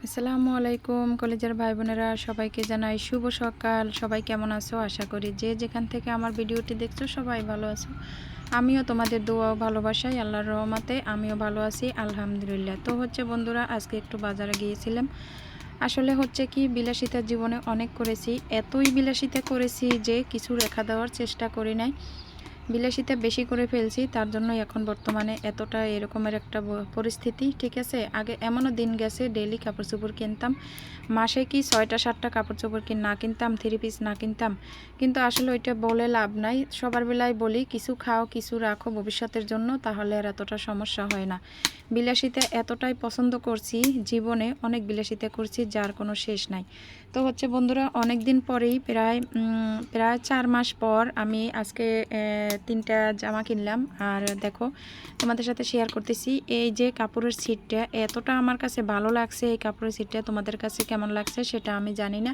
আসসালামু আলাইকুম কলেজের ভাই বোনেরা, সবাইকে জানাই শুভ সকাল। সবাই কেমন আছো? আশা করি যে যেখান থেকে আমার ভিডিওটি দেখছো সবাই ভালো আছো। আমিও তোমাদের দোয়া ও ভালোবাসায় আল্লাহর রহমতে আমিও ভালো আছি, আলহামদুলিল্লাহ। তো হচ্ছে বন্ধুরা, আজকে একটু বাজারে গিয়েছিলাম। আসলে হচ্ছে কি, বিলাসিতার জীবনে অনেক করেছি, এতই বিলাসিতা করেছি যে কিছু রেখা দেওয়ার চেষ্টা করি নাই। বিলাসিতা বেশি করে ফেলছি, তার জন্য এখন বর্তমানে এতটা এরকমের একটা পরিস্থিতি। ঠিক আছে, আগে এমনও দিন গেছে ডেইলি কাপড় চোপড় কিনতাম, মাসে কি 6টা 7টা কাপড় চোপড় না কিনতাম, 3 পিস না কিনতাম। কিন্তু আসলে ওইটা বলে লাভ নাই। সবার বেলায় বলি কিছু খাও কিছু রাখো ভবিষ্যতের জন্য, তাহলে আর এতটা সমস্যা হয় না। বিলাসিতা এতটাই পছন্দ করছি, জীবনে অনেক বিলাসিতা করছি যার কোনো শেষ নাই। তো হচ্ছে বন্ধুরা, অনেক দিন পরেই প্রায় 4 মাস পর আমি আজকে 3টা জামা কিনলাম। আর দেখো, তোমাদের সাথে শেয়ার করতেছি। এই যে কাপড়ের ছিটটা এতটা আমার কাছে ভালো লাগছে, এই কাপড়ের ছিটটা তোমাদের কাছে কেমন লাগছে সেটা আমি জানি না।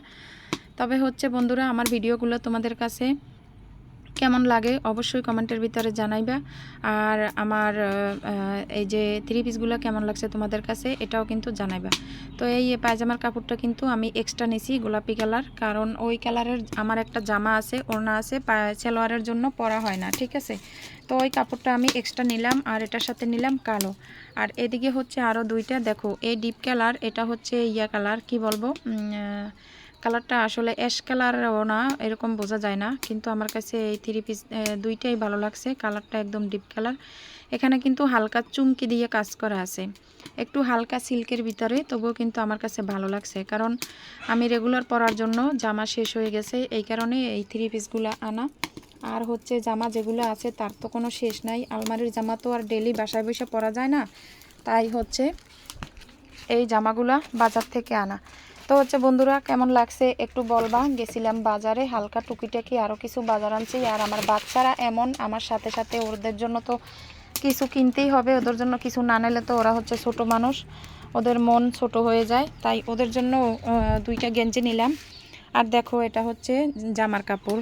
তবে হচ্ছে বন্ধুরা, আমার ভিডিওগুলো তোমাদের কাছে কেমন লাগে অবশ্যই কমেন্টের ভিতরে জানাইবা। আর আমার এই যে 3 পিসগুলো কেমন লাগছে তোমাদের কাছে এটাও কিন্তু জানাইবা। তো এই পায়জামার কাপড়টা কিন্তু আমি এক্সট্রা নিছি গোলাপি কালার, কারণ ওই কালারের আমার একটা জামা আছে, ওড়না আছে, সালোয়ারের জন্য পরা হয় না। ঠিক আছে, তো ওই কাপড়টা আমি এক্সট্রা নিলাম, আর এটার সাথে নিলাম কালো। আর এদিকে হচ্ছে আরও 2টা, দেখো এই ডিপ কালার, এটা হচ্ছে ইয়া কালার, কি বলবো, কালারটা আসলে অ্যাশ কালারও না, এরকম বোঝা যায় না, কিন্তু আমার কাছে এই 3 পিস 2টাই ভালো লাগছে। কালারটা একদম ডিপ কালার। এখানে কিন্তু হালকা চুমকি দিয়ে কাজ করা আছে, একটু হালকা সিল্কের ভিতরে, তবুও কিন্তু আমার কাছে ভালো লাগছে, কারণ আমি রেগুলার পরার জন্য জামা শেষ হয়ে গেছে, এই কারণে এই 3 পিসগুলো আনা। আর হচ্ছে জামা যেগুলো আছে তার তো কোনো শেষ নাই, আলমারির জামা তো আর ডেলি বাসায় বসে পরা যায় না, তাই হচ্ছে এই জামাগুলা বাজার থেকে আনা। তো হচ্ছে বন্ধুরা, কেমন লাগছে একটু বলবা। গেছিলাম বাজারে, হালকা টুকিটাকি আরও কিছু বাজার আনছি। আর আমার বাচ্চারা এমন, আমার সাথে সাথে ওদের জন্য তো কিছু কিনতেই হবে, ওদের জন্য কিছু না নিলে তো ওরা হচ্ছে ছোট মানুষ, ওদের মন ছোট হয়ে যায়, তাই ওদের জন্য 2টা গেঞ্জি নিলাম। আর দেখো, এটা হচ্ছে জামার কাপড়,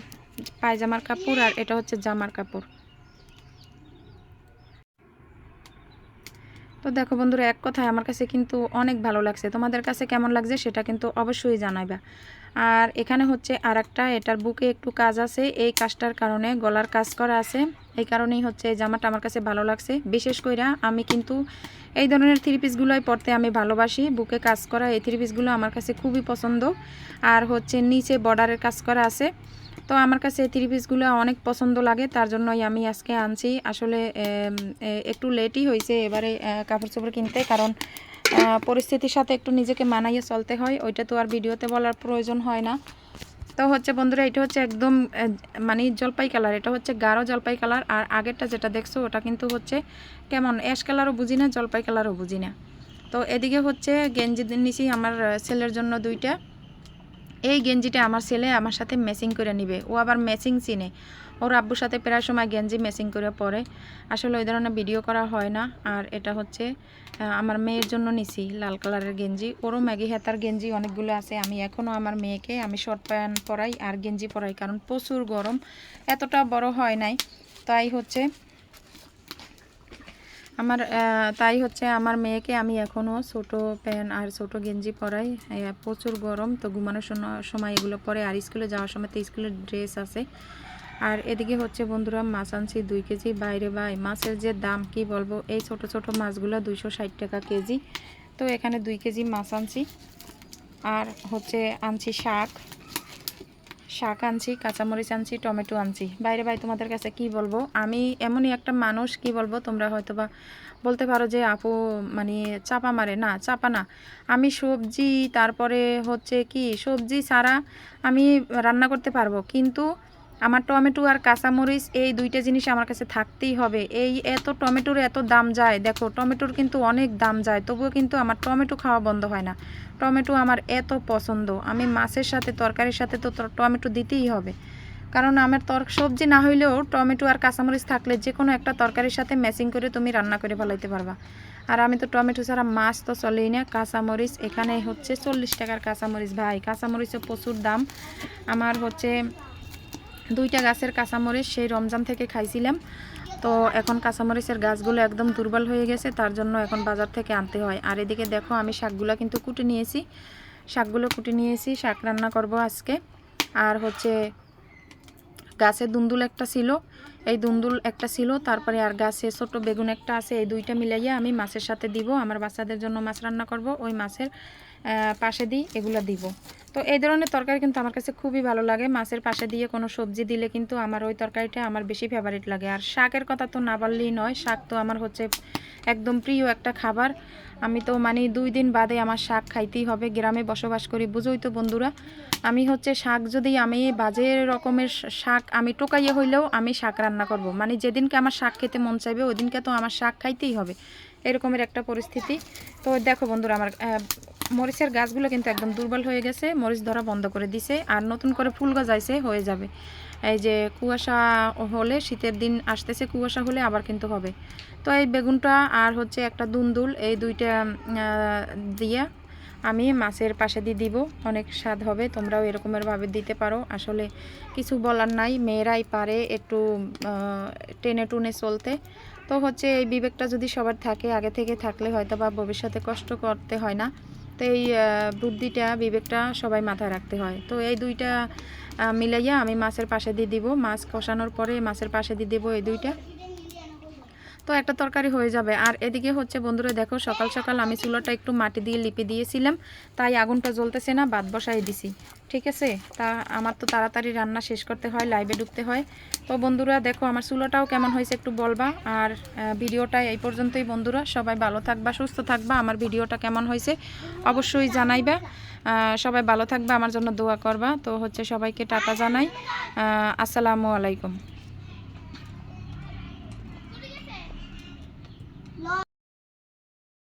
পায়জামার কাপড়, আর এটা হচ্ছে জামার কাপড়। তো দেখো বন্ধুরা, এক কথায় আমার কাছে কিন্তু অনেক ভালো লাগছে। তোমাদের কাছে কেমন লাগছে সেটা কিন্তু অবশ্যই জানাইবা। আর এখানে হচ্ছে আর একটা, এটার বুকে একটু কাজ আছে, এই কাজটার কারণে গলার কাজ করা আছে, এই কারণেই হচ্ছে এই জামাটা আমার কাছে ভালো লাগছে। বিশেষ করে আমি কিন্তু এই ধরনের 3 পিসগুলোই পরতে আমি ভালোবাসি। বুকে কাজ করা এই 3 পিসগুলো আমার কাছে খুবই পছন্দ। আর হচ্ছে নিচে বর্ডারের কাজ করা আছে, তো আমার কাছে এই 3 পিসগুলো অনেক পছন্দ লাগে, তার জন্যই আমি আজকে আনছি। আসলে একটু লেটই হয়েছে এবারে কাপড় চোপড় কিনতে, কারণ পরিস্থিতির সাথে একটু নিজেকে মানাইয়ে চলতে হয়, ওইটা তো আর ভিডিওতে বলার প্রয়োজন হয় না। তো হচ্ছে বন্ধুরা, এটা হচ্ছে একদম মানে জলপাই কালার, এটা হচ্ছে গাঢ় জলপাই কালার। আর আগেরটা যেটা দেখছো ওটা কিন্তু হচ্ছে কেমন অ্যাশ কালারও বুঝি না, জলপাই কালারও বুঝি না। তো এদিকে হচ্ছে গেঞ্জি নিছি আমার ছেলের জন্য 2টা। এই গেঞ্জিটা আমার ছেলে আমার সাথে ম্যাচিং করে নিবে, ও আবার ম্যাচিং চিনে, ওর আব্বুর সাথে প্রায় সময় গেঞ্জি ম্যাচিং করে পরে। আসলে ওই ধরনের ভিডিও করা হয় না। আর এটা হচ্ছে আমার মেয়ের জন্য নিছি লাল কালারের গেঞ্জি, ওরও ম্যাগি হাতার গেঞ্জি অনেকগুলো আছে। আমি এখনও আমার মেয়েকে আমি শর্ট প্যান্ট পরাই আর গেঞ্জি পরাই, কারণ প্রচুর গরম, এতটা বড় হয় নাই, তাই হচ্ছে আমার মেয়েকে আমি এখনও ছোট প্যান্ট আর ছোট গেঞ্জি পরাই। প্রচুর গরম, তো ঘুমানোর সময় এগুলো পরে, আর স্কুলে যাওয়ার সময় তো স্কুলের ড্রেস আছে। আর এদিকে হচ্ছে বন্ধুরা, মাছ আনছি 2 কেজি। বাইরে ভাই মাছের যে দাম কি বলবো, এই ছোট ছোট মাছগুলো 260 টাকা কেজি। তো এখানে 2 কেজি মাছ আনছি। আর হচ্ছে আনছি শাক আনছি, কাঁচামরিচ আনছি, টমেটো আনছি। বাইরে ভাই তোমাদের কাছে কি বলবো, আমি এমনই একটা মানুষ, কি বলবো, তোমরা হয়তো বা বলতে পারো যে আপু মানে চাপা মারে, না চাপা না। আমি সবজি, তারপরে হচ্ছে কি সবজি ছাড়া আমি রান্না করতে পারবো, কিন্তু আমার টমেটো আর কাঁচামরিচ এই 2টা জিনিস আমার কাছে থাকতেই হবে। এই এত টমেটোর এত দাম যায়, দেখো টমেটোর কিন্তু অনেক দাম যায়, তবুও কিন্তু আমার টমেটো খাওয়া বন্ধ হয় না। টমেটো আমার এত পছন্দ, আমি মাছের সাথে তরকারির সাথে তো টমেটো দিতেই হবে, কারণ আমার সবজি না হইলেও টমেটো আর কাঁচামরিচ থাকলে যে কোনো একটা তরকারির সাথে ম্যাচিং করে তুমি রান্না করে ফেলাইতে পারবা। আর আমি তো টমেটো ছাড়া মাছ তো চলেই না। কাঁচামরিচ এখানে হচ্ছে 40 টাকার কাঁচামরিচ, ভাই কাঁচামরিচও প্রচুর দাম। আমার হচ্ছে 2টা গাছের কাঁচামরিচ সেই রমজান থেকে খাইছিলাম, তো এখন কাঁচামরিচের গাছগুলো একদম দুর্বল হয়ে গেছে, তার জন্য এখন বাজার থেকে আনতে হয়। আর এদিকে দেখো আমি শাকগুলো কিন্তু কুটে নিয়েছি, শাক রান্না করব আজকে। আর হচ্ছে গাছে দুন্দুল একটা ছিল, এই দুন্দুল একটা ছিল, তারপরে আর গাছে ছোট বেগুন একটা আছে, এই দুইটা মিলাইয়া আমি মাছের সাথে দিব। আমার বাচ্চাদের জন্য মাছ রান্না করব, ওই মাছের পাশে দিই এগুলো দিব। তো এই ধরনের তরকারি কিন্তু আমার কাছে খুবই ভালো লাগে। মাছের পাশে দিয়ে কোনো সবজি দিলে কিন্তু আমার ওই তরকারিটা আমার বেশি ফেভারিট লাগে। আর শাকের কথা তো না বললেই নয়, শাক তো আমার হচ্ছে একদম প্রিয় একটা খাবার। আমি তো মানে 2 দিন বাদে আমার শাক খাইতেই হবে। গ্রামে বসবাস করি, বুঝোই তো বন্ধুরা। আমি হচ্ছে শাক যদি আমি বাজে রকমের শাক আমি টোকাইয়ে হইলেও আমি শাক রান্না করব। মানে যেদিনকে আমার শাক খেতে মন চাইবে ওই দিনকে তো আমার শাক খাইতেই হবে, এরকমের একটা পরিস্থিতি। তো দেখো বন্ধুরা, আমার মরিচের গাছগুলো কিন্তু একদম দুর্বল হয়ে গেছে, মরিচ ধরা বন্ধ করে দিছে। আর নতুন করে ফুল গজাইছে, হয়ে যাবে। এই যে কুয়াশা হলে, শীতের দিন আসতেছে, কুয়াশা হলে আবার কিন্তু হবে। তো এই বেগুনটা আর হচ্ছে একটা দুন্দুল, এই দুইটা দিয়ে আমি মাছের পাশে দিয়ে দিব, অনেক স্বাদ হবে। তোমরাও এরকমেরভাবে দিতে পারো। আসলে কিছু বলার নাই, মেয়েরাই পারে একটু টেনে টুনে চলতে। তো হচ্ছে এই বিবেকটা যদি সবার থাকে, আগে থেকে থাকলে হয়তো বা ভবিষ্যতে কষ্ট করতে হয় না। তো এই বুদ্ধিটা, বিবেকটা সবাই মাথায় রাখতে হয়। তো এই দুইটা মিলাইয়া আমি মাছের পাশে দিয়ে দিব, মাছ কষানোর পরে মাছের পাশে দিয়ে দেবো এই দুইটা। তো একটা তরকারি হয়ে যাবে। আর এদিকে হচ্ছে বন্ধুরা দেখো, সকাল সকাল আমি চুলাটা একটু মাটি দিয়ে লিপে দিয়েছিলাম, তাই আগুনটা জ্বলতেছে না, ভাত বসাই দিছি। ঠিক আছে, তা আমার তো তাড়াতাড়ি রান্না শেষ করতে হয়, লাইভে ঢুকতে হয়। তো বন্ধুরা দেখো আমার চুলাটাও কেমন হয়েছে একটু বলবা। আর ভিডিওটা এই পর্যন্তই বন্ধুরা, সবাই ভালো থাকবা, সুস্থ থাকবা। আমার ভিডিওটা কেমন হয়েছে অবশ্যই জানাইবা। সবাই ভালো থাকবা, আমার জন্য দোয়া করবা। তো হচ্ছে সবাইকে টাটা জানাই। আসসালামু আলাইকুম।